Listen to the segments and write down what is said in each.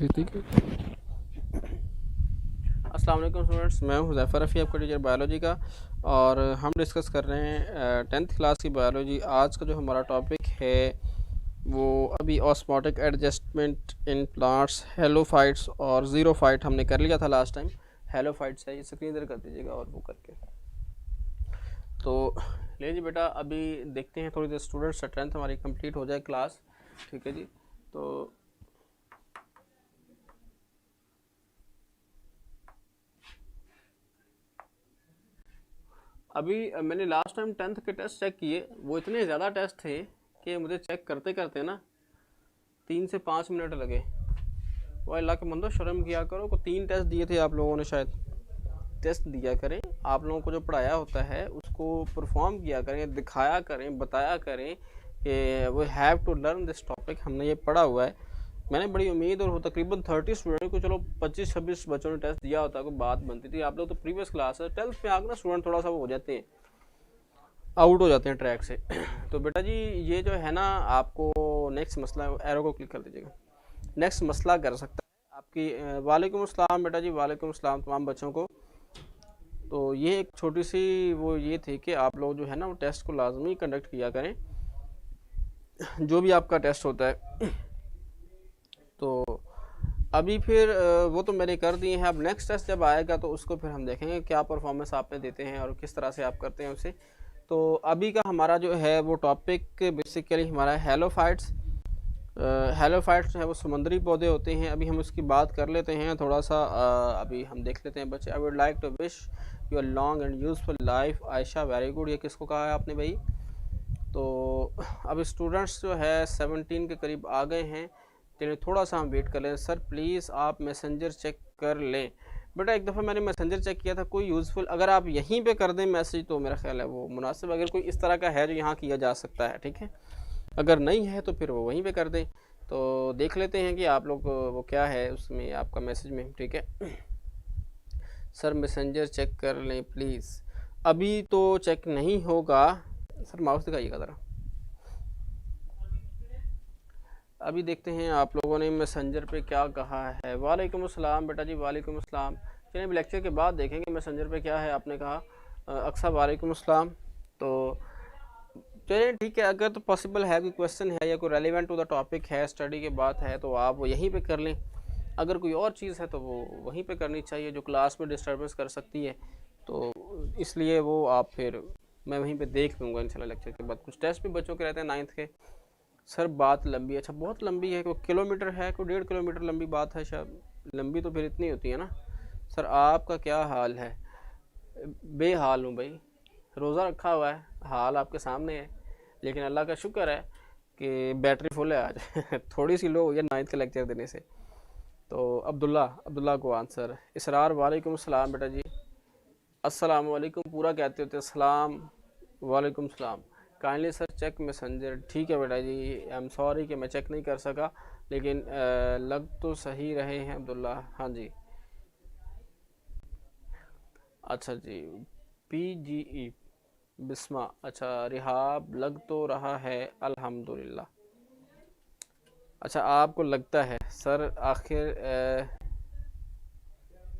देख लेते हैं। अस्सलाम वालेकुम स्टूडेंट्स, मैं हूं हुज़ैफ़र रफ़ी, आपका टीचर बायोलॉजी का। और हम डिस्कस कर रहे हैं 10th क्लास की बायोलॉजी। आज का जो हमारा टॉपिक है वो अभी osmotic adjustment in plants, halophytes और ज़ीरोफाइट हमने कर लिया था लास्ट टाइम। हेलोफाइट्स है, ये स्क्रीन इधर कर दीजिएगा और वो करके। तो ले जी बेटा, अभी देखते हैं थोड़ी देर स्टूडेंट स्ट्रेंथ हमारी कंप्लीट हो जाए क्लास, ठीक है जी। तो अभी मैंने लास्ट टाइम 10th के टेस्ट चेक किए, वो इतने ज़्यादा टेस्ट थे कि मुझे चेक करते करते ना 3 से 5 मिनट लगे। वो अल्लाह के बंदो शर्म किया करो को 3 टेस्ट दिए थे आप लोगों ने, शायद टेस्ट दिया करें। आप लोगों को जो पढ़ाया होता है उसको परफॉर्म किया करें, दिखाया करें, बताया करें कि we have to learn this topic. हमने ये पढ़ा हुआ है। मैंने बड़ी उम्मीद, और वो तकरीबन 30 स्टूडेंट को, चलो 25-26 बच्चों ने टेस्ट दिया होता, कोई बात बनती थी। आप लोग तो प्रीवियस क्लास है, 12th में आकर ना स्टूडेंट थोड़ा सा वो हो जाते हैं, आउट हो जाते हैं ट्रैक से। तो बेटा जी ये जो है ना, आपको नेक्स्ट मसला, एरो को क्लिक कर दीजिएगा, नेक्स्ट मसला कर सकता है आपकी। वालेकुम अस्सलाम बेटा जी, वालेकुम अस्सलाम तमाम बच्चों को। तो ये एक छोटी सी वो ये थी कि आप लोग जो है ना वो टेस्ट को लाजमी कंडक्ट किया करें, जो भी आपका टेस्ट होता है। तो अभी फिर वो तो मैंने कर दिए हैं। अब नेक्स्ट टेस्ट जब आएगा तो उसको फिर हम देखेंगे क्या परफॉर्मेंस आप पे देते हैं और किस तरह से आप करते हैं उसे। तो अभी का हमारा जो है वो टॉपिक बेसिकली हमारा हेलोफाइट्स। हेलोफाइट्स है वो समुद्री पौधे होते हैं। अभी हम उसकी बात कर लेते हैं थोड़ा सा। अभी हम देख लेते हैं बच्चे। I would like to wish you a long and useful life. Ayesha, very good. ये किसको कहा है आपने भाई? तो अब स्टूडेंट्स जो है 17 के करीब आ गए हैं, चलिए थोड़ा सा हम वेट कर लें। सर प्लीज़ आप मैसेंजर चेक कर लें। बेटा एक दफ़ा मैंने मैसेंजर चेक किया था, कोई यूज़फुल अगर आप यहीं पे कर दें मैसेज तो मेरा ख्याल है वो मुनासिब। अगर कोई इस तरह का है जो यहाँ किया जा सकता है, ठीक है। अगर नहीं है तो फिर वो वहीं पे कर दें। तो देख लेते हैं कि आप लोग वो क्या है उसमें आपका मैसेज में, ठीक है। सर मैसेंजर चेक कर लें प्लीज़। अभी तो चेक नहीं होगा। सर माउस दिखाइएगा ज़रा। अभी देखते हैं आप लोगों ने मैसेंजर पे क्या कहा है। वालेकुम अस्सलाम बेटा जी, वालेकुम अस्सलाम। चलिए अभी लेक्चर के बाद देखेंगे मैसेंजर पे क्या है। आपने कहा अक्सर वालेकुम अस्सलाम। तो चलिए ठीक है, अगर तो पॉसिबल है, कोई क्वेश्चन है या कोई रेलिवेंट टू द टॉपिक है, स्टडी के बात है, तो आप वो यहीं पे कर लें। अगर कोई और चीज़ है तो वो वहीं पे करनी चाहिए जो क्लास में डिस्टर्बेंस कर सकती है। तो इसलिए वो आप फिर मैं वहीं पे देख लूँगा इंशाल्लाह लेक्चर के बाद। कुछ टेस्ट भी बच्चों के रहते हैं 9th के। सर बात लंबी, अच्छा बहुत लंबी है, कोई किलोमीटर है, कोई 1.5 किलोमीटर लंबी बात है शायद। लंबी तो फिर इतनी होती है ना। सर आपका क्या हाल है? बेहाल हूँ भाई, रोज़ा रखा हुआ है, हाल आपके सामने है। लेकिन अल्लाह का शुक्र है कि बैटरी फुल है आज। थोड़ी सी लो हुई है 9th का लेक्चर देने से। तो अब्दुल्ला को आंसर। इसरार, वालेकुम सलाम बेटा जी। अस्सलाम वालेकुम पूरा कहते होते, सलाम वालेकुम सलाम। Kindly sir check messenger. ठीक है बेटा जी, आई एम सॉरी कि मैं चेक नहीं कर सका, लेकिन लग तो सही रहे हैं अब्दुल्ला। हाँ जी, अच्छा जी। PGE बिस्मा, अच्छा रिहाब, लग तो रहा है अल्हम्दुलिल्लाह। अच्छा आपको लगता है सर,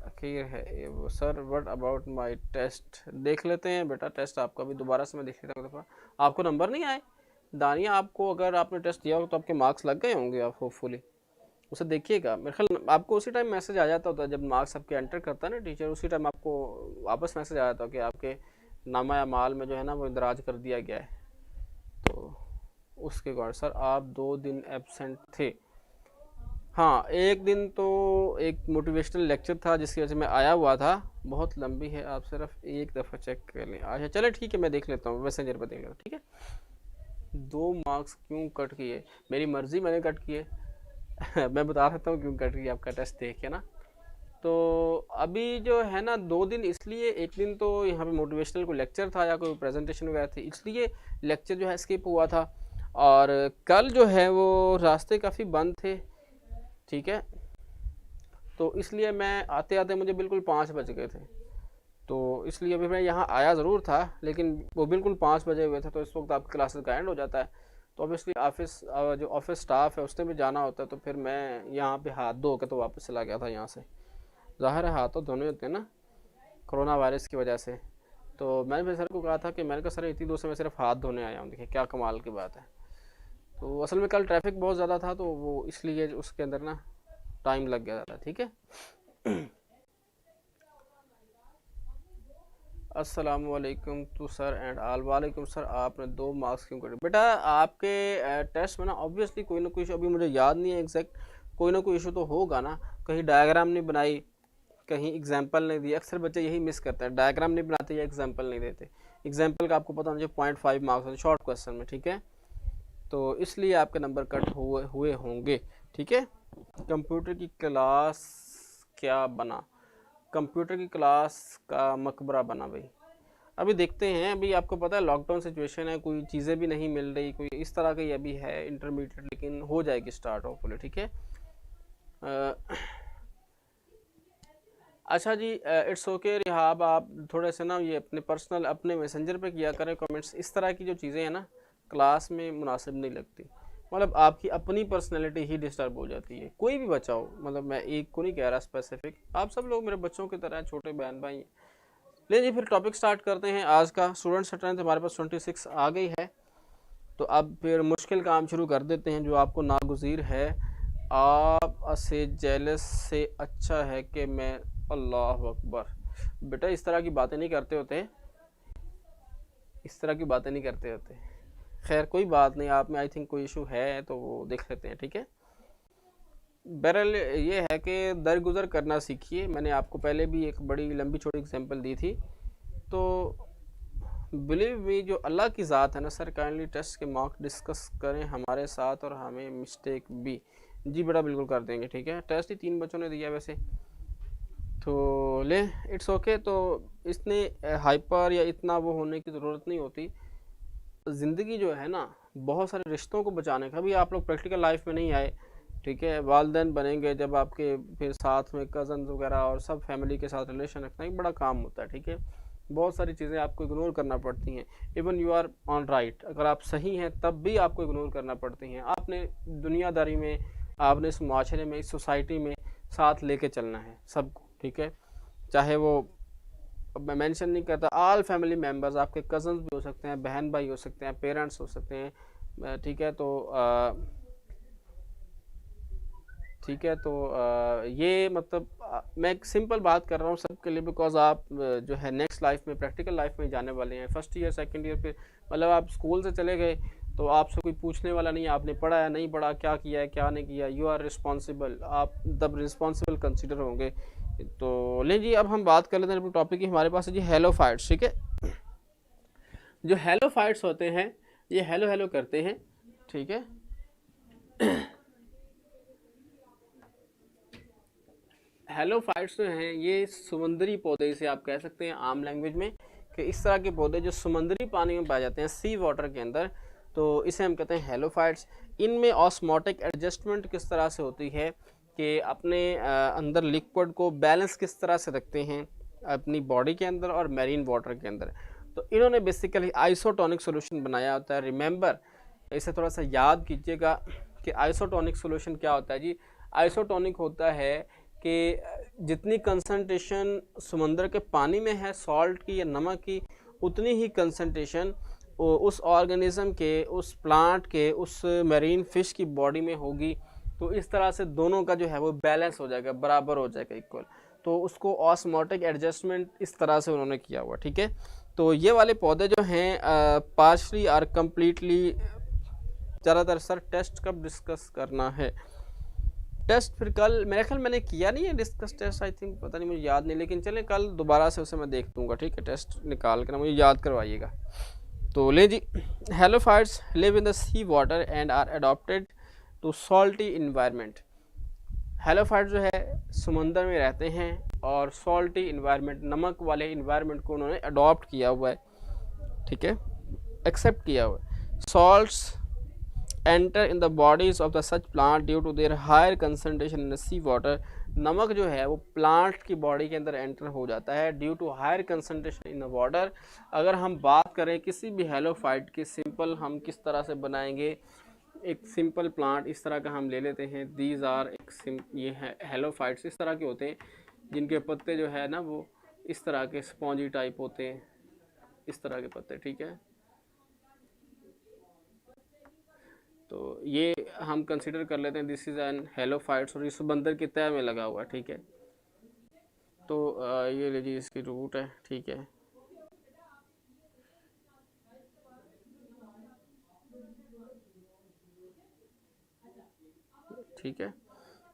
आखिर है ये वो। Sir what about my test? देख लेते हैं बेटा टेस्ट आपका भी दोबारा से मैं देख लेता हूँ दफ़ा। आपको नंबर नहीं आए दानिया? आपको अगर आपने टेस्ट दिया हो तो आपके मार्क्स लग गए होंगे आप होपफुली। उसे देखिएगा, मेरे ख्याल आपको उसी टाइम मैसेज आ जाता होता है जब मार्क्स आपके एंटर करता है ना टीचर, उसी टाइम आपको वापस मैसेज आ जाता है कि आपके नामा या माल में जो है ना वो इंदराज कर दिया गया है। तो उसके बाद सर आप 2 दिन एबसेंट थे। हाँ एक दिन तो एक मोटिवेशनल लेक्चर था जिसकी वजह से मैं आया हुआ था। बहुत लंबी है, आप सिर्फ एक दफ़ा चेक कर लें। अच्छा चले ठीक है, मैं देख लेता हूँ मैसेंजर पर देख लेता हूँ, ठीक है। 2 मार्क्स क्यों कट किए? मेरी मर्ज़ी, मैंने कट किए। मैं बता सकता हूँ क्यों कट किए, आपका टेस्ट देख के ना। तो अभी जो है ना 2 दिन इसलिए, एक दिन तो यहाँ पे मोटिवेशनल कोई लेक्चर था या कोई प्रेजेंटेशन वगैरह थी, इसलिए लेक्चर जो है स्किप हुआ था। और कल जो है वो रास्ते काफ़ी बंद थे, ठीक है। तो इसलिए मैं आते आते मुझे बिल्कुल 5 बज गए थे। तो इसलिए अभी मैं यहाँ आया ज़रूर था, लेकिन वो बिल्कुल 5 बजे हुए थे। तो इस वक्त आपकी क्लासेस का एंड हो जाता है। तो ऑब्वियसली जो ऑफिस स्टाफ है उसने भी जाना होता है, तो फिर मैं यहाँ पे हाथ धो के तो वापस चला गया था यहाँ से। ज़ाहिर है हाथ तो धोने होते हैं ना कोरोना वायरस की वजह से। तो मैंने फिर सर को कहा था कि मैंने कहा सर इतनी दूर से मैं सिर्फ हाथ धोने आया हूँ, देखिए क्या कमाल की बात है। तो असल में कल ट्रैफिक बहुत ज़्यादा था, तो वो इसलिए उसके अंदर ना टाइम लग गया था। ठीक है। अस्सलामुअलैकुम टू सर एंड आल। वालेकुम सर, आपने 2 मार्क्स क्यों करे? बेटा आपके टेस्ट में ना ऑब्वियसली कोई ना कोई इशू, अभी मुझे याद नहीं है एग्जैक्ट, कोई ना कोई इशू तो होगा ना। कहीं डायग्राम नहीं बनाई, कहीं एग्जाम्पल नहीं दी। अक्सर बच्चे यही मिस करते हैं, डायग्राम नहीं बनाते या एग्जाम्पल नहीं देते। एग्जाम्पल का आपको पता मुझे 0.5 मार्क्स होते शॉर्ट क्वेश्चन में। ठीक है, तो इसलिए आपके नंबर कट हुए होंगे। ठीक है। कंप्यूटर की क्लास क्या बना? कंप्यूटर की क्लास का मकबरा बना भाई। अभी देखते हैं, अभी आपको पता है लॉकडाउन सिचुएशन है, कोई चीज़ें भी नहीं मिल रही, कोई इस तरह की अभी है इंटरमीडिएट, लेकिन हो जाएगी स्टार्ट होपफुली। ठीक है। अच्छा जी, इट्स ओके रिहाब, आप थोड़े से ना ये अपने पर्सनल अपने मैसेंजर पे किया करें कमेंट्स। इस तरह की जो चीज़ें हैं ना क्लास में मुनासिब नहीं लगती, मतलब आपकी अपनी पर्सनैलिटी ही डिस्टर्ब हो जाती है। कोई भी बच्चा हो, मतलब मैं एक को नहीं कह रहा स्पेसिफिक, आप सब लोग मेरे बच्चों की तरह छोटे बहन भाई हैं। ले जी फिर टॉपिक स्टार्ट करते हैं आज का। स्टूडेंट स्ट्रेंथ हमारे पास 26 आ गई है, तो अब फिर मुश्किल काम शुरू कर देते हैं जो आपको नागुज़ीर है। आप से जेलस से अच्छा है कि मैं, अल्लाह अकबर। बेटा इस तरह की बातें नहीं करते होते, इस तरह की बातें नहीं करते होते। खैर कोई बात नहीं, आप में आई थिंक कोई इशू है तो वो देख लेते हैं। ठीक है। बहरहाल ये है कि दरगुजर करना सीखिए। मैंने आपको पहले भी एक बड़ी लंबी छोटी एग्जांपल दी थी। तो बिलीव मी, जो अल्लाह की ज़ात है ना सर, काइंडली टेस्ट के मार्क्स डिस्कस करें हमारे साथ और हमें मिस्टेक भी। जी बेटा बिल्कुल कर देंगे। ठीक है। टेस्ट ही 3 बच्चों ने दिया वैसे तो ले, इट्स ओके। तो इसने हाइपर या इतना वो होने की ज़रूरत नहीं होती। ज़िंदगी जो है ना बहुत सारे रिश्तों को बचाने का भी, आप लोग प्रैक्टिकल लाइफ में नहीं आए। ठीक है। वालिदैन बनेंगे जब आपके, फिर साथ में कज़न्स वगैरह और सब फैमिली के साथ रिलेशन रखना एक बड़ा काम होता है। ठीक है। बहुत सारी चीज़ें आपको इग्नोर करना पड़ती हैं। Even you are on right, अगर आप सही हैं तब भी आपको इग्नोर करना पड़ती हैं। आपने दुनियादारी में, आपने इस माशरे में, इस सोसाइटी में साथ लेके चलना है सबको। ठीक है। चाहे वो, अब मैं मेंशन नहीं करता, ऑल फैमिली मेम्बर्स, आपके कज़न्स भी हो सकते हैं, बहन भाई हो सकते हैं, पेरेंट्स हो सकते हैं। ठीक है। तो ये मतलब मैं एक सिंपल बात कर रहा हूँ सबके लिए, बिकॉज आप जो है नेक्स्ट लाइफ में, प्रैक्टिकल लाइफ में जाने वाले हैं। फर्स्ट ईयर सेकंड ईयर पे, मतलब आप स्कूल से चले गए तो आपसे कोई पूछने वाला नहीं है आपने पढ़ा है नहीं पढ़ा, क्या किया है क्या नहीं किया। यू आर रिस्पॉन्सिबल, आप तब रिस्पॉन्सिबल कंसिडर होंगे। तो ले जी, अब हम बात कर लेते हैं अपने टॉपिक की। हमारे पास है जी हेलोफाइट्स। ठीक है। जो हेलोफाइट्स होते हैं ये हेलो हेलो करते हैं। ठीक है। हेलोफाइट्स जो हैं ये समुद्री पौधे, इसे आप कह सकते हैं आम लैंग्वेज में कि इस तरह के पौधे जो समुद्री पानी में पाए जाते हैं, सी वाटर के अंदर, तो इसे हम कहते हैं हेलोफाइट्स। इनमें ऑस्मोटिक एडजस्टमेंट किस तरह से होती है कि अपने अंदर लिक्विड को बैलेंस किस तरह से रखते हैं अपनी बॉडी के अंदर और मैरीन वाटर के अंदर। तो इन्होंने बेसिकली आइसोटोनिक सोल्यूशन बनाया होता है। रिमेंबर, इसे थोड़ा सा याद कीजिएगा कि आइसोटोनिक सोल्यूशन क्या होता है जी। आइसोटोनिक होता है कि जितनी कंसंट्रेशन समंदर के पानी में है सॉल्ट की या नमक की, उतनी ही कंसंट्रेशन उस ऑर्गेनिज्म के, उस प्लांट के, उस मैरीन फिश की बॉडी में होगी। तो इस तरह से दोनों का जो है वो बैलेंस हो जाएगा, बराबर हो जाएगा, इक्वल। तो उसको ऑस्मोटिक एडजस्टमेंट इस तरह से उन्होंने किया हुआ। ठीक है। तो ये वाले पौधे जो हैं पार्शली और कम्प्लीटली, ज़्यादातर सर टेस्ट कब डिस्कस करना है? टेस्ट फिर कल, मेरे ख्याल मैंने किया नहीं है डिस्कस टेस्ट, आई थिंक, पता नहीं मुझे याद नहीं, लेकिन चले कल दोबारा से उसे मैं देख दूंगा। ठीक है। टेस्ट निकाल कर मुझे याद करवाइएगा। तो ले जी, halophytes live in the sea water and are adapted to salty environment. Halophyte जो है समंदर में रहते हैं और सॉल्टी इन्वायरमेंट, नमक वाले इन्वायरमेंट को उन्होंने अडॉप्ट किया हुआ है। ठीक है। एक्सेप्ट किया हुआ है। Salts enter in the bodies of the such plant due to their higher concentration in the sea water। नमक जो है वो प्लांट की बॉडी के अंदर एंटर हो जाता है due to higher concentration in the water. अगर हम बात करें किसी भी हेलोफाइट की, सिंपल हम किस तरह से बनाएंगे, एक सिंपल प्लांट इस तरह का हम ले लेते हैं। दीज आर ये है हेलोफाइट्स, इस तरह के होते हैं जिनके पत्ते जो है ना वो इस तरह के स्पॉन्जी टाइप होते हैं, इस तरह के पत्ते, ठीक है। तो ये हम कंसिडर कर लेते हैं दिस इज़ एन हेलोफाइट्स, और ये समंदर की तह में लगा हुआ है, ठीक है। तो ये लीजिए इसकी रूट है, ठीक है। ठीक है,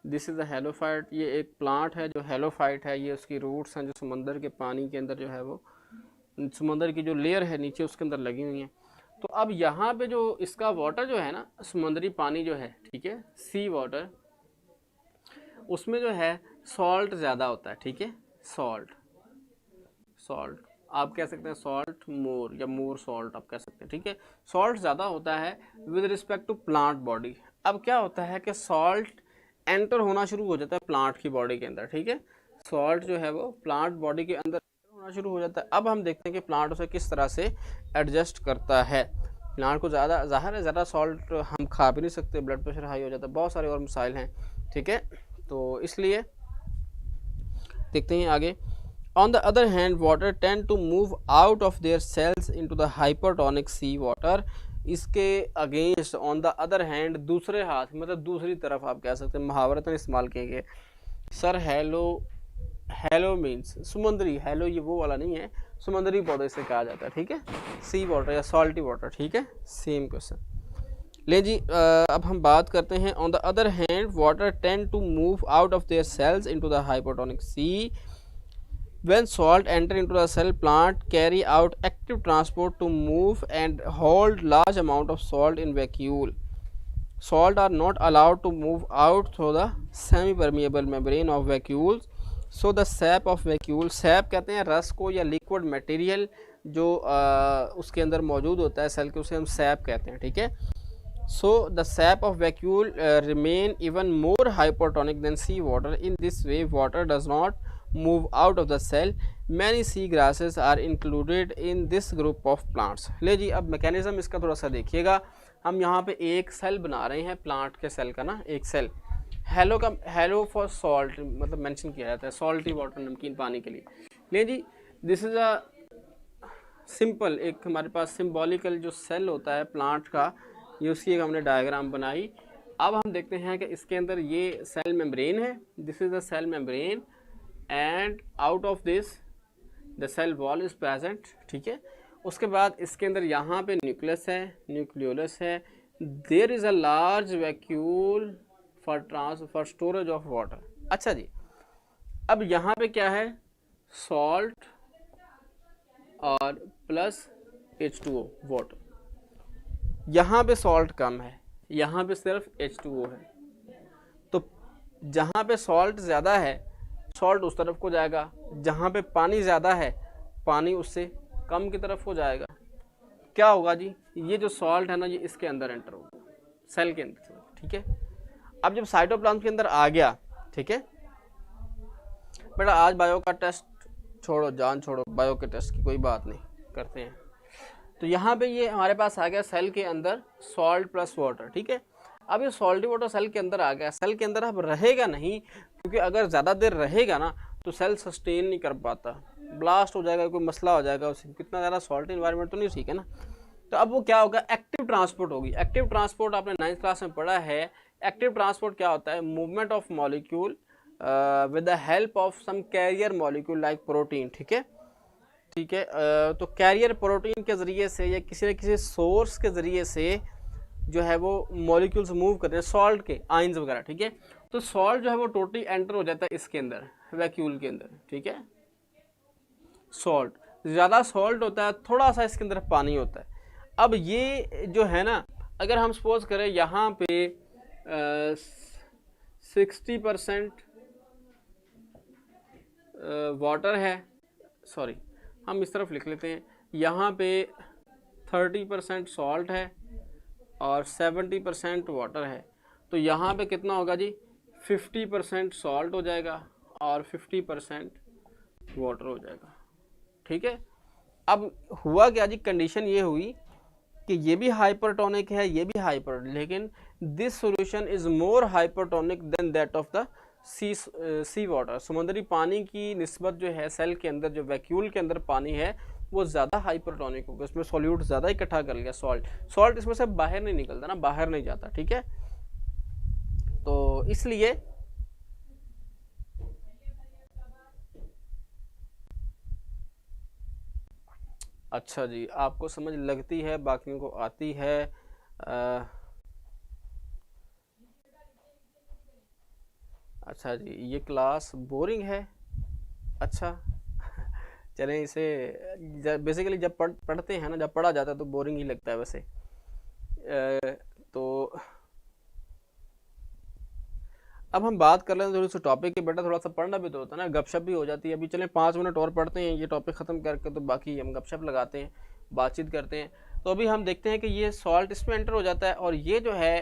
दिस इज़ द हेलोफाइट। ये एक प्लांट है जो हेलोफाइट है, ये उसकी रूट्स हैं जो समंदर के पानी के अंदर जो है वो समंदर की जो लेयर है नीचे उसके अंदर लगी हुई हैं। तो अब यहाँ पे जो इसका वाटर जो है ना, समुद्री पानी जो है, ठीक है, सी वाटर, उसमें जो है सॉल्ट ज़्यादा होता है, ठीक है। सॉल्ट आप कह सकते हैं सॉल्ट मोर, या मोर सॉल्ट आप कह सकते हैं, ठीक है। सॉल्ट ज़्यादा होता है with respect to plant body. अब क्या होता है कि सॉल्ट एंटर होना शुरू हो जाता है प्लांट की बॉडी के अंदर, ठीक है। सॉल्ट जो है वो प्लांट बॉडी के अंदर होना शुरू हो जाता है। अब हम देखते हैं कि प्लांट उसे किस तरह से एडजस्ट करता है। प्लांट को ज़्यादा ज़ाहिर है ज़्यादा सॉल्ट हम खा भी नहीं सकते, ब्लड प्रेशर हाई हो जाता है, बहुत सारे और मसाइल हैं, ठीक है। तो इसलिए देखते हैं आगे। On the other hand, water tend to move out of their cells into the hypertonic sea water। इसके against on the other hand, दूसरे हाथ मतलब दूसरी तरफ आप कह सकते हैं, मुहावरतन इस्तेमाल किए सर। हेलो मीन्स समुद्री, हेलो ये वो वाला नहीं है, समुद्री पौधे से कहा जाता है, ठीक है। सी वाटर या सॉल्टी वाटर, ठीक है, सेम क्वेश्चन। ले जी अब हम बात करते हैं। On the other hand water tend to move out of their cells into the hypotonic sea. When salt enter into the cell, plant carry out active transport to move and hold large amount of salt in vacuole। Salt are not allowed to move out through the semi-permeable membrane of vacuoles। So the sap of vacuole, sap कहते हैं रस को या liquid material जो उसके अंदर मौजूद होता है सेल के, उसे हम sap कहते हैं, ठीक है। So the sap of vacuole remain even more hypertonic than sea water। In this way water does not move out of the cell। Many sea grasses are included in this group of plants। ले जी अब mechanism इसका थोड़ा सा देखिएगा। हम यहाँ पे एक सेल बना रहे हैं प्लांट के सेल का ना, एक सेल हेलो फॉर सॉल्ट मतलब मेंशन किया जाता है, सॉल्टी वाटर नमकीन पानी के लिए। ले जी दिस इज़ अ सिंपल, एक हमारे पास सिम्बॉलिकल जो सेल होता है प्लांट का, ये उसकी एक हमने डायग्राम बनाई। अब हम देखते हैं कि इसके अंदर ये सेल मेम्ब्रेन है, this is the cell membrane and out of this the cell wall is present, ठीक है। उसके बाद इसके अंदर यहाँ पे न्यूक्लियस है, न्यूक्लियोलस है। There is a large vacuole for storage of water. अच्छा जी, अब यहाँ पे क्या है, सॉल्ट और प्लस H2O वाटर। यहाँ पे सॉल्ट कम है, यहाँ पे सिर्फ H2O है। तो जहाँ पे सॉल्ट ज़्यादा है सॉल्ट उस तरफ को जाएगा, जहाँ पे पानी ज़्यादा है पानी उससे कम की तरफ हो जाएगा। क्या होगा जी, ये जो सॉल्ट है ना ये इसके अंदर एंटर होगा सेल के अंदर, ठीक है। अब जब साइटोप्लाज्म के अंदर आ गया, ठीक है बेटा, आज बायो का टेस्ट छोड़ो, जान छोड़ो, बायो के टेस्ट की कोई बात नहीं करते हैं। तो यहाँ पे ये हमारे पास आ गया सेल के अंदर सॉल्ट प्लस वाटर, ठीक है। अब ये सॉल्टी वाटर सेल के अंदर आ गया, सेल के अंदर अब रहेगा नहीं, क्योंकि अगर ज़्यादा देर रहेगा ना तो सेल सस्टेन नहीं कर पाता, ब्लास्ट हो जाएगा, कोई मसला हो जाएगा उसे, कितना ज़्यादा सॉल्ट इन्वायरमेंट तो नहीं सीखे ना। तो अब वो क्या होगा, एक्टिव ट्रांसपोर्ट होगी। एक्टिव ट्रांसपोर्ट आपने 9th क्लास में पढ़ा है। एक्टिव ट्रांसपोर्ट क्या होता है, movement of molecule with the help of some carrier molecule like protein, ठीक है, ठीक है। तो कैरियर प्रोटीन के ज़रिए से या किसी न किसी सोर्स के ज़रिए से जो है वो मॉलिक्यूल्स मूव करते हैं, सॉल्ट के आयंस वगैरह, ठीक है। तो सॉल्ट जो है वो टोटली एंटर हो जाता है इसके अंदर, वैक्यूल के अंदर, ठीक है। सॉल्ट ज़्यादा सॉल्ट होता है, थोड़ा सा इसके अंदर पानी होता है। अब ये जो है ना, अगर हम सपोज करें यहाँ पे 60% वाटर है, सॉरी हम इस तरफ लिख लेते हैं, यहाँ पे 30% सॉल्ट है, और 70% वाटर है, तो यहाँ पे कितना होगा जी, 50% सॉल्ट हो जाएगा और 50% वाटर हो जाएगा। ठीक है, अब हुआ क्या जी, कंडीशन ये हुई कि ये भी हाइपरटोनिक है, ये भी हाइपर, लेकिन this solution is more hypertonic than that of the sea water. समुद्री पानी की निस्बत जो है सेल के अंदर, जो वैक्यूल के अंदर पानी है वो ज़्यादा हाइपरटोनिक होगा, उसमें सॉल्यूट ज़्यादा इकट्ठा कर लिया, सॉल्ट इसमें से बाहर नहीं निकलता ना, बाहर नहीं जाता। ठीक है, तो इसलिए अच्छा जी, आपको समझ लगती है, बाकियों को आती है। अच्छा जी, ये क्लास बोरिंग है। अच्छा चलें, इसे बेसिकली जब पढ़ते हैं ना, जब पढ़ा जाता है तो बोरिंग ही लगता है वैसे। तो अब हम बात कर लें थोड़ी सी टॉपिक के, बेटा थोड़ा सा पढ़ना भी तो होता है ना, गपशप भी हो जाती है। अभी चलें 5 मिनट और पढ़ते हैं ये टॉपिक ख़त्म करके, तो बाकी हम गपशप लगाते हैं, बातचीत करते हैं। तो अभी हम देखते हैं कि ये सॉल्ट इसमें एंटर हो जाता है और ये जो है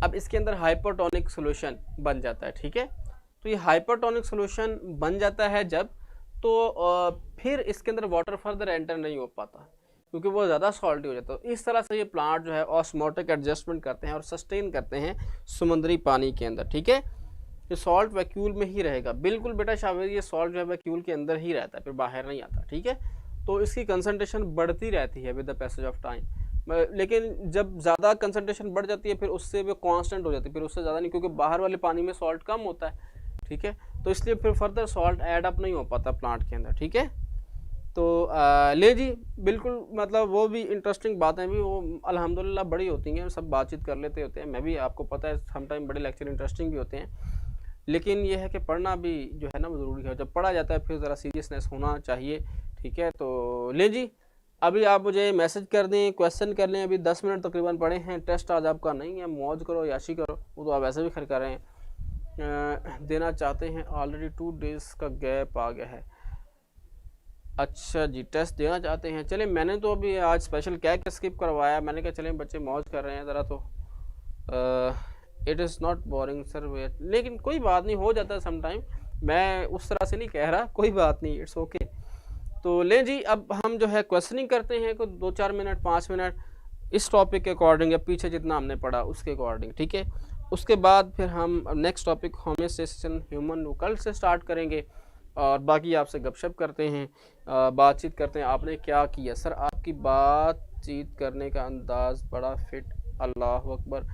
अब इसके अंदर हाइपरटोनिक सोल्यूशन बन जाता है। ठीक है, तो ये हाइपरटोनिक सोल्यूशन बन जाता है जब, तो फिर इसके अंदर वाटर फर्दर एंटर नहीं हो पाता क्योंकि वो ज़्यादा सॉल्टी हो जाता है। तो इस तरह से ये प्लांट जो है ऑस्मोटिक एडजस्टमेंट करते हैं और सस्टेन करते हैं समुद्री पानी के अंदर। ठीक है, ये सॉल्ट वैक्यूल में ही रहेगा, बिल्कुल बेटा शामिल, ये सॉल्ट जो है वैक्यूल के अंदर ही रहता है, फिर बाहर नहीं आता। ठीक है, तो इसकी कंसनट्रेशन बढ़ती रहती है with the passage of time, लेकिन जब ज़्यादा कंसनट्रेशन बढ़ जाती है फिर उससे वो कांस्टेंट हो जाती है, फिर उससे ज़्यादा नहीं, क्योंकि बाहर वाले पानी में सॉल्ट कम होता है। ठीक है, तो इसलिए फिर फर्दर सॉल्ट ऐड अप नहीं हो पाता प्लांट के अंदर। ठीक है, तो ले जी, बिल्कुल, मतलब वो भी इंटरेस्टिंग बातें भी वो अल्हम्दुलिल्लाह बड़ी होती हैं, सब बातचीत कर लेते होते हैं, मैं भी, आपको पता है समटाइम बड़े लेक्चर इंटरेस्टिंग भी होते हैं, लेकिन ये है कि पढ़ना भी जो है ना वो ज़रूरी है, जब पढ़ा जाता है फिर ज़रा सीरियसनेस होना चाहिए। ठीक है, तो ले जी, अभी आप मुझे मैसेज कर दें, क्वेश्चन कर लें, अभी 10 मिनट तकरीबन पढ़े हैं, टेस्ट आज आपका नहीं है, मौज करो, याशी करो, वो तो आप वैसे भी खर्च कर रहे हैं, देना चाहते हैं, ऑलरेडी 2 डेज़ का गैप आ गया है। अच्छा जी, टेस्ट देना चाहते हैं, चलें, मैंने तो अभी आज स्पेशल क्या स्किप करवाया, मैंने कहा चलें बच्चे मौज कर रहे हैं ज़रा, तो it is not boring sir, लेकिन कोई बात नहीं, हो जाता है समटाइम, मैं उस तरह से नहीं कह रहा, कोई बात नहीं, इट्स ओके। तो लें जी, अब हम जो है क्वेश्चनिंग करते हैं को 2-4 मिनट 5 मिनट इस टॉपिक के अकॉर्डिंग, या पीछे जितना हमने पढ़ा उसके अकॉर्डिंग। ठीक है, उसके बाद फिर हम नेक्स्ट टॉपिक होम्योस्टेसिस ह्यूमन कल से स्टार्ट करेंगे और बाकी आपसे गपशप करते हैं, बातचीत करते हैं। आपने क्या किया सर, आपकी बातचीत करने का अंदाज़ बड़ा फिट, अल्लाह अकबर,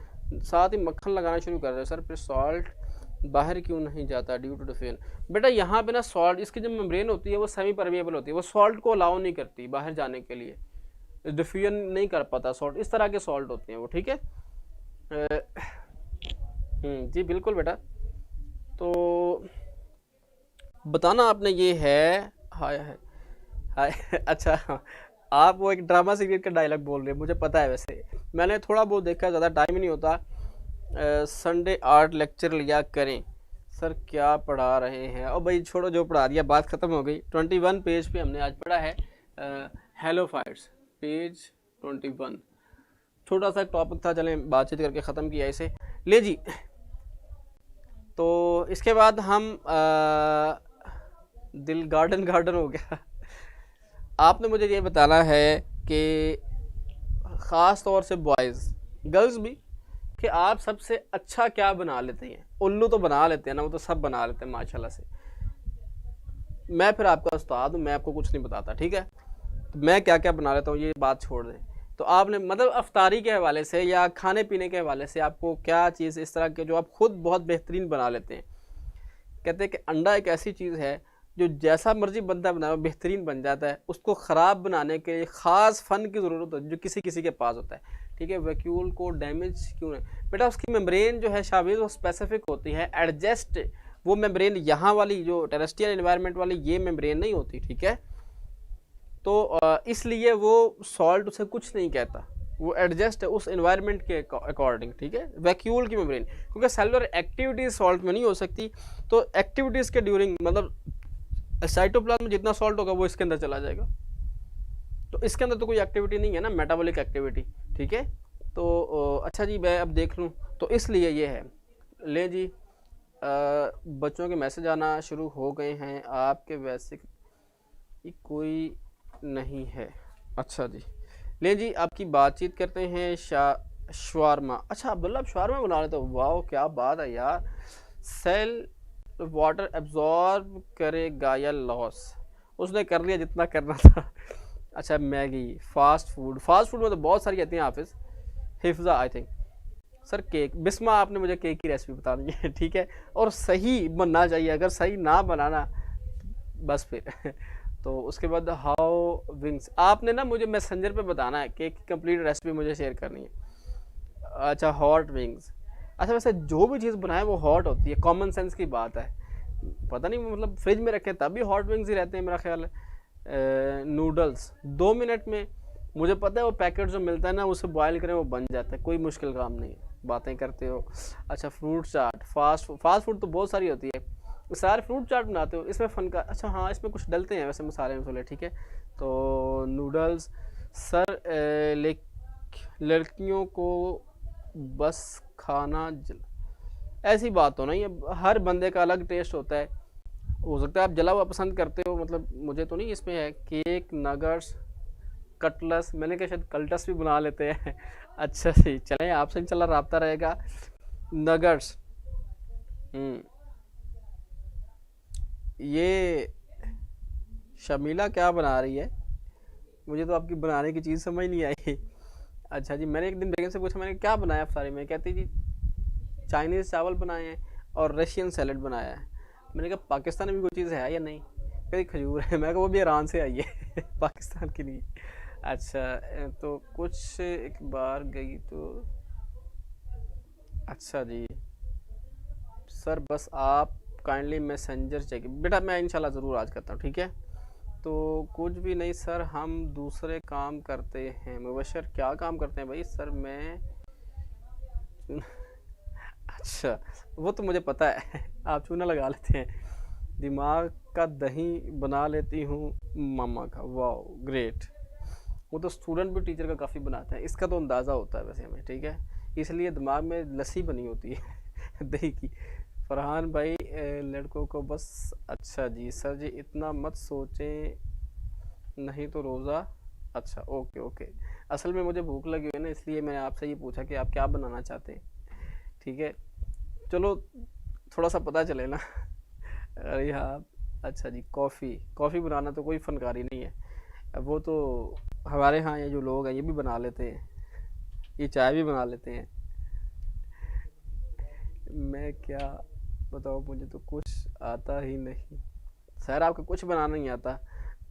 साथ ही मक्खन लगाना शुरू कर रहे सर, फिर सॉल्ट बाहर क्यों नहीं जाता ड्यू टू डिफिन। बेटा यहाँ पे ना सॉल्ट, इसकी जो मेम्ब्रेन होती है वो सेमी परमेबल होती है, वो सॉल्ट को अलाउ नहीं करती बाहर जाने के लिए, डिफ्यूजन नहीं कर पाता सॉल्ट, इस तरह के सॉल्ट होते हैं वो। ठीक है, जी बिल्कुल बेटा, तो बताना आपने ये है, हाय हाय हाय अच्छा, आप वो एक ड्रामा सीरियल का डायलॉग बोल रहे हैं, मुझे पता है, वैसे मैंने थोड़ा बहुत देखा, ज़्यादा टाइम ही नहीं होता। संडे आर्ट लेक्चर लिया करें सर, क्या पढ़ा रहे हैं, और भाई छोड़ो, जो पढ़ा दिया बात ख़त्म हो गई। 21 पेज पे हमने आज पढ़ा है हेलोफाइट्स, पेज 21, छोटा सा टॉपिक था, चलें बातचीत करके ख़त्म किया इसे। ले जी, तो इसके बाद हम दिल गार्डन हो गया। आपने मुझे ये बताना है कि ख़ास तौर से बॉयज़, गर्ल्स भी, कि आप सबसे अच्छा क्या बना लेते हैं। उल्लू तो बना लेते हैं ना, वो तो सब बना लेते हैं माशाल्लाह से, मैं फिर आपका उस्ताद हूँ, मैं आपको कुछ नहीं बताता। ठीक है, तो मैं क्या क्या बना लेता हूँ ये बात छोड़ दें। तो आपने मतलब अफ्तारी के हवाले से या खाने पीने के हवाले से आपको क्या चीज़ इस तरह के जो आप खुद बहुत बेहतरीन बना लेते हैं। कहते हैं कि अंडा एक ऐसी चीज़ है जो जैसा मर्जी बंदा बनाए बेहतरीन बन जाता है, उसको ख़राब बनाने के लिए ख़ास फ़न की ज़रूरत होती है जो किसी किसी के पास होता है। ठीक है, वैक्यूल को डैमेज क्यों नहीं बेटा, उसकी मेम्ब्रेन जो है शाबिज वो स्पेसिफिक होती है, एडजस्ट, वो मेम्ब्रेन यहाँ वाली जो टेरेस्ट्रियल एनवायरनमेंट वाली ये मेम्ब्रेन नहीं होती। ठीक है, तो इसलिए वो सॉल्ट उसे कुछ नहीं कहता, वो एडजस्ट है उस एनवायरनमेंट के अकॉर्डिंग। ठीक है, वैक्यूल की मेम्ब्रेन, क्योंकि सेलुलर एक्टिविटीज़ सॉल्ट में नहीं हो सकती, तो एक्टिविटीज़ के ड्यूरिंग मतलब साइटोप्लाज्म में जितना सॉल्ट होगा वो इसके अंदर चला जाएगा, तो इसके अंदर तो कोई एक्टिविटी नहीं है ना, मेटाबॉलिक एक्टिविटी। ठीक है, तो अच्छा जी, मैं अब देख लूँ तो इसलिए ये है। ले जी, बच्चों के मैसेज आना शुरू हो गए हैं, आपके वैसे कोई नहीं है। अच्छा जी, ले जी आपकी बातचीत करते हैं। शवारमा, अच्छा अब्दुल्ला आप शवारमा बना लेते हो, वाह क्या बात है यार। सेल वाटर एब्जॉर्ब करेगा या लॉस, उसने कर लिया जितना करना था। अच्छा Maggi, fast food, fast food में तो बहुत सारी आती हैं Hafiz. Hifza I think. Sir cake, Bisma आपने मुझे केक की रेसिपी बतानी है, ठीक है, और सही बनना चाहिए, अगर सही ना बनाना बस फिर तो उसके बाद हाउ विंग्स, आपने ना मुझे मैसेंजर पे बताना है, केक की कंप्लीट रेसिपी मुझे शेयर करनी है। अच्छा हॉट विंग्स, अच्छा वैसे जो भी चीज़ बनाए वो हॉट होती है, कॉमन सेंस की बात है। पता नहीं मतलब फ्रिज में रखे तब भी हॉट विंग्स ही रहते हैं मेरा ख्याल है। नूडल्स 2 मिनट में, मुझे पता है वो पैकेट जो मिलता है ना उसे बॉयल करें वो बन जाता है, कोई मुश्किल काम नहीं है, बातें करते हो। अच्छा फ्रूट चाट, फास्ट फूड तो बहुत सारी होती है, सारे फ्रूट चाट बनाते हो, इसमें फन का, अच्छा हाँ इसमें कुछ डलते हैं वैसे मसाले मसाले, ठीक है। तो नूडल्स सर, लड़कियों को बस खाना ऐसी बात तो नहीं है, हर बंदे का अलग टेस्ट होता है, हो सकता है आप जला हुआ पसंद करते हो, मतलब मुझे तो नहीं इसमें है। केक, नगर्स, कटलस, मैंने कहा शायद कल्टस भी बना लेते हैं। अच्छा जी चलें, आपसे इंशाल्लाह रब्ता रहेगा। नगर्स, ये शमीला क्या बना रही है, मुझे तो आपकी बनाने की चीज़ समझ नहीं आई। अच्छा जी, मैंने एक दिन बेगम से पूछा, मैंने क्या बनाया अफ्तारी में, कहती जी चाइनीज़ चावल बनाए हैं और रशियन सैलड बनाया है। मैंने कहा पाकिस्तान में भी कोई चीज़ है या नहीं, कहती खजूर है। मैं कहा वो भी ईरान से आई है पाकिस्तान की नहीं। अच्छा तो कुछ एक बार गई तो, अच्छा जी सर बस आप काइंडली मैसेंजर चेक, बेटा मैं इंशाल्लाह ज़रूर आज करता हूँ, ठीक है। तो कुछ भी नहीं सर, हम दूसरे काम करते हैं। मुबशर क्या काम करते हैं भाई सर, मैं अच्छा वो तो मुझे पता है आप चूना लगा लेते हैं। दिमाग का दही बना लेती हूँ मामा का, वाह ग्रेट। वो तो स्टूडेंट भी टीचर का काफ़ी बनाते हैं, इसका तो अंदाज़ा होता है वैसे हमें, ठीक है, इसलिए दिमाग में लस्सी बनी होती है दही की। फरहान भाई लड़कों को बस, अच्छा जी सर जी इतना मत सोचें नहीं तो रोज़ा, अच्छा ओके ओके। असल में मुझे भूख लगी हुई है ना, इसलिए मैंने आपसे ये पूछा कि आप क्या बनाना चाहते हैं, ठीक है, चलो थोड़ा सा पता चले ना। अरे हाँ, अच्छा जी कॉफ़ी, कॉफ़ी बनाना तो कोई फनकारी नहीं है, वो तो हमारे यहाँ ये जो लोग हैं ये भी बना लेते हैं, ये चाय भी बना लेते हैं। मैं क्या बताऊँ, मुझे तो कुछ आता ही नहीं। सर आपको कुछ बनाना नहीं आता,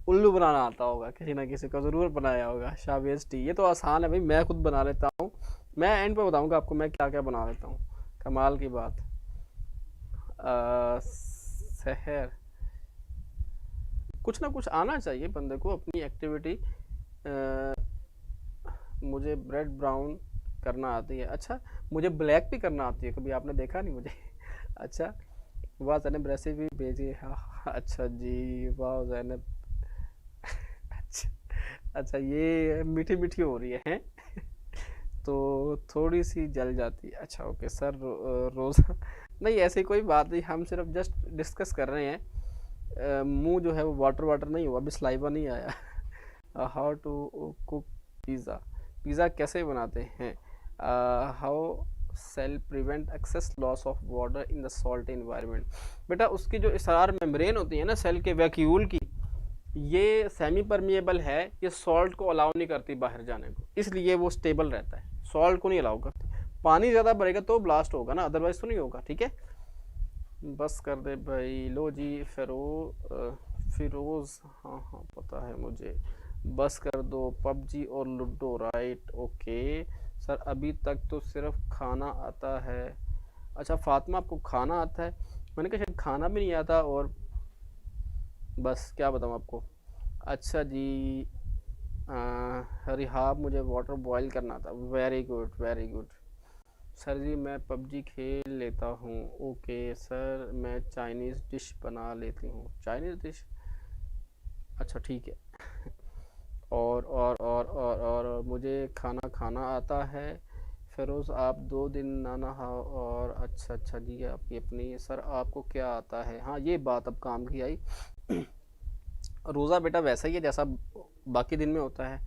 उल्लू बनाना आता होगा, किसी ना किसी को ज़रूर बनाया होगा। शाबेज टी, ये तो आसान है भाई, मैं खुद बना लेता हूँ, मैं एंड पे बताऊँगा आपको मैं क्या क्या बना लेता हूँ, कमाल की बात। शहर, कुछ ना कुछ आना चाहिए बंदे को अपनी एक्टिविटी। मुझे ब्रेड ब्राउन करना आती है, अच्छा मुझे ब्लैक भी करना आती है, कभी आपने देखा नहीं मुझे अच्छा वाह जैनब रेसिपी भेजिए, हाँ अच्छा जी वाह जैनब अच्छा अच्छा, ये मीठी मीठी हो रही है तो थोड़ी सी जल जाती है, अच्छा ओके सर। रोज़ा नहीं, ऐसी कोई बात नहीं, हम सिर्फ जस्ट डिस्कस कर रहे हैं। मुंह जो है वो वाटर वाटर नहीं हुआ, अभी सलाइवा नहीं आया। How to cook pizza, pizza कैसे बनाते हैं। How cell prevent excess loss of water in the salt environment, बेटा उसकी जो इसरार मेम्ब्रेन होती है ना सेल के वैक्यूल की, ये सेमी परमिएबल है, ये सॉल्ट को अलाउ नहीं करती बाहर जाने को, इसलिए वो स्टेबल रहता है, सॉल्ट को नहीं अलाउ करती। पानी ज़्यादा भरेगा तो ब्लास्ट होगा ना, अदरवाइज तो नहीं होगा, ठीक है। बस कर दे भाई, लो जी फिरोज़, हाँ हाँ पता है मुझे, बस कर दो पबजी और लूडो, राइट ओके सर, अभी तक तो सिर्फ खाना आता है। अच्छा फातिमा आपको खाना आता है, मैंने कहा शायद खाना भी नहीं आता, और बस क्या बताऊँ आपको। अच्छा जी रिहाब, मुझे वाटर बॉईल करना था, very good very good. Sir जी मैं पबजी खेल लेता हूँ, ओके सर मैं चाइनीज़ डिश बना लेती हूँ, चाइनीज़ डिश, अच्छा ठीक है। और मुझे खाना खाना आता है, फ़िरोज़ आप 2 दिन ना नहाओ और अच्छा जी आपकी अपनी सर आपको क्या आता है। हाँ ये बात अब काम की आई। रोज़ा बेटा वैसा ही है जैसा बाकी दिन में होता है।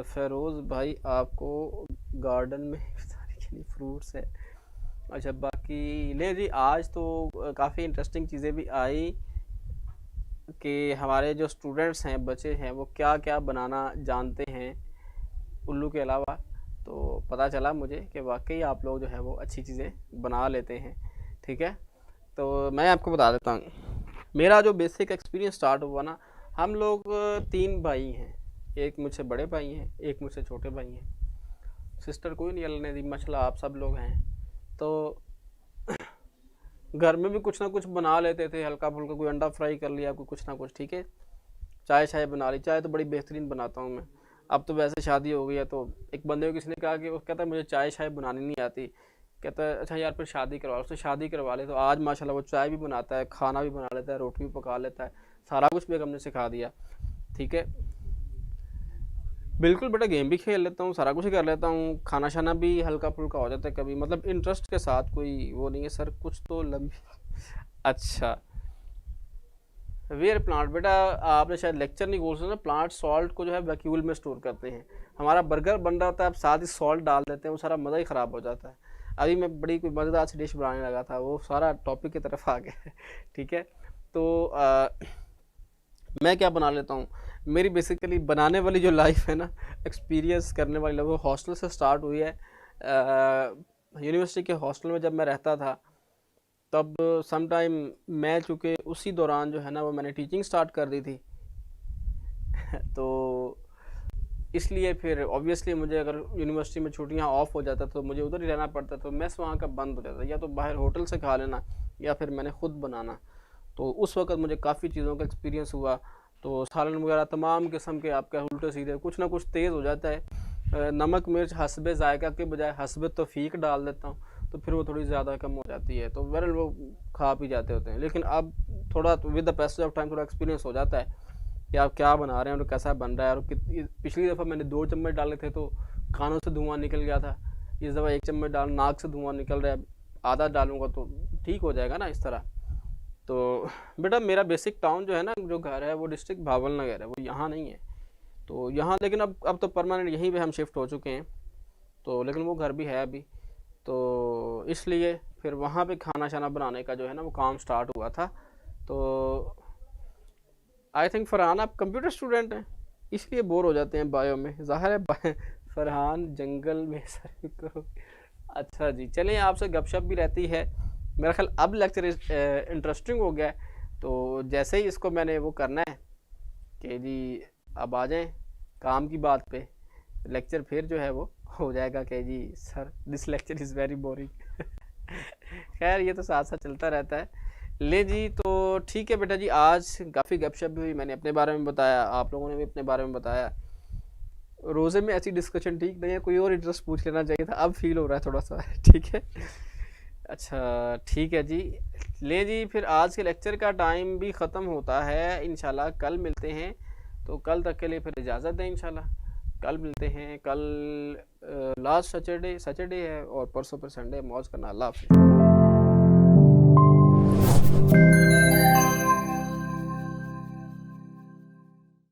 फ़िरोज़ भाई आपको गार्डन में इफ्तारी के लिए फ्रूट्स है। अच्छा बाकी ले जी आज तो काफ़ी इंटरेस्टिंग चीज़ें भी आई कि हमारे जो स्टूडेंट्स हैं बच्चे हैं वो क्या क्या बनाना जानते हैं उल्लू के अलावा। तो पता चला मुझे कि वाकई आप लोग जो है वो अच्छी चीज़ें बना लेते हैं। ठीक है, तो मैं आपको बता देता हूँ मेरा जो बेसिक एक्सपीरियंस स्टार्ट हुआ ना। हम लोग 3 भाई हैं, एक मुझसे बड़े भाई हैं, एक मुझसे छोटे भाई हैं, सिस्टर कोई नहीं अल्लाह ने दी माशाल्लाह आप सब लोग हैं। तो घर में भी कुछ ना कुछ बना लेते थे हल्का फुल्का, कोई अंडा फ्राई कर लिया, कोई कुछ ना कुछ। ठीक है, चाय शाय बना ली, चाय तो बड़ी बेहतरीन बनाता हूँ मैं। अब तो वैसे शादी हो गई है तो एक बंदे को किसी ने कहा कि वो कहता है मुझे चाय शाय बनानी नहीं आती। कहता है अच्छा यार फिर शादी करवा लो, उससे शादी करवा ले। तो आज माशाल्लाह वो चाय भी बनाता है, खाना भी बना लेता है, रोटी भी पका लेता है, सारा कुछ बेगम ने सिखा दिया। ठीक है, बिल्कुल बेटा गेम भी खेल लेता हूँ, सारा कुछ ही कर लेता हूँ, खाना शाना भी हल्का फुल्का हो जाता है कभी, मतलब इंटरेस्ट के साथ, कोई वो नहीं है सर कुछ तो लंबी। अच्छा वेयर प्लांट बेटा आपने शायद लेक्चर नहीं खोल सुना। प्लांट सॉल्ट को जो है वैक्यूल में स्टोर करते हैं। हमारा बर्गर बन रहा था अब साथ ही सॉल्ट डाल देते हैं, वो सारा मज़ा ही ख़राब हो जाता है। अभी मैं बड़ी कोई मज़ेदार सी डिश बनाने लगा था, वो सारा टॉपिक की तरफ आ गया। ठीक है, तो मैं क्या बना लेता हूँ, मेरी बेसिकली बनाने वाली जो लाइफ है ना, एक्सपीरियंस करने वाली वो हॉस्टल से स्टार्ट हुई है। यूनिवर्सिटी के हॉस्टल में जब मैं रहता था तब सम टाइम मैं चूँकि उसी दौरान जो है ना वो मैंने टीचिंग स्टार्ट कर दी थी। तो इसलिए फिर ऑब्वियसली मुझे अगर यूनिवर्सिटी में छुट्टियां ऑफ हो जाता तो मुझे उधर ही रहना पड़ता, तो मेस वहाँ का बंद हो जाता, या तो बाहर होटल से खा लेना या फिर मैंने ख़ुद बनाना। तो उस वक्त मुझे काफ़ी चीज़ों का एक्सपीरियंस हुआ। तो सालन वगैरह तमाम किस्म के आपका उल्टे सीधे कुछ ना कुछ तेज़ हो जाता है। नमक मिर्च हस्बे जायका के बजाय हस्बे तौफीक डाल देता हूँ, तो फिर वो थोड़ी ज़्यादा कम हो जाती है, तो बहरहाल वो खा पी जाते होते हैं। लेकिन अब थोड़ा with the passage of time थोड़ा एक्सपीरियंस हो जाता है कि आप क्या बना रहे हैं और कैसा बन रहा है। और पिछली दफ़ा मैंने 2 चम्मच डाले थे तो कानों से धुआं निकल गया था, इस दफ़ा 1 चम्मच डाल नाक से धुआं निकल रहा है, आधा डालूंगा तो ठीक हो जाएगा ना इस तरह। तो बेटा मेरा बेसिक टाउन जो है ना, जो घर है वो डिस्ट्रिक्ट भावल नगर है, वो यहाँ नहीं है। तो यहाँ लेकिन अब तो परमानेंट यहीं पे हम शिफ्ट हो चुके हैं, तो लेकिन वो घर भी है अभी, तो इसलिए फिर वहाँ पे खाना शाना बनाने का जो है ना वो काम स्टार्ट हुआ था। तो आई थिंक फरहान आप कंप्यूटर स्टूडेंट हैं इसलिए बोर हो जाते हैं बायो में, ज़ाहिर है। फरहान जंगल में सर्विस करो। अच्छा जी, चलें आपसे गपशप भी रहती है। मेरा ख्याल अब लेक्चर इंटरेस्टिंग हो गया है, तो जैसे ही इसको मैंने वो करना है कि जी अब आ जाएं काम की बात पे, लेक्चर फिर जो है वो हो जाएगा कि जी sir this lecture is very boring. खैर ये तो साथ साथ चलता रहता है। ले जी तो ठीक है बेटा जी, आज काफ़ी गपशप भी हुई, मैंने अपने बारे में बताया, आप लोगों ने भी अपने बारे में बताया। रोज़े में ऐसी डिस्कशन ठीक नहीं है, कोई और इंटरेस्ट पूछ लेना चाहिए था, अब फील हो रहा है थोड़ा सा। ठीक है, अच्छा ठीक है जी। ले जी फिर आज के लेक्चर का टाइम भी ख़त्म होता है, इंशाल्लाह कल मिलते हैं। तो कल तक के लिए फिर इजाज़त दें, इंशाल्लाह कल मिलते हैं। कल लास्ट सैटरडे है और परसों फिर संडे, मौज करना। अल्लाह हाफ़िज़।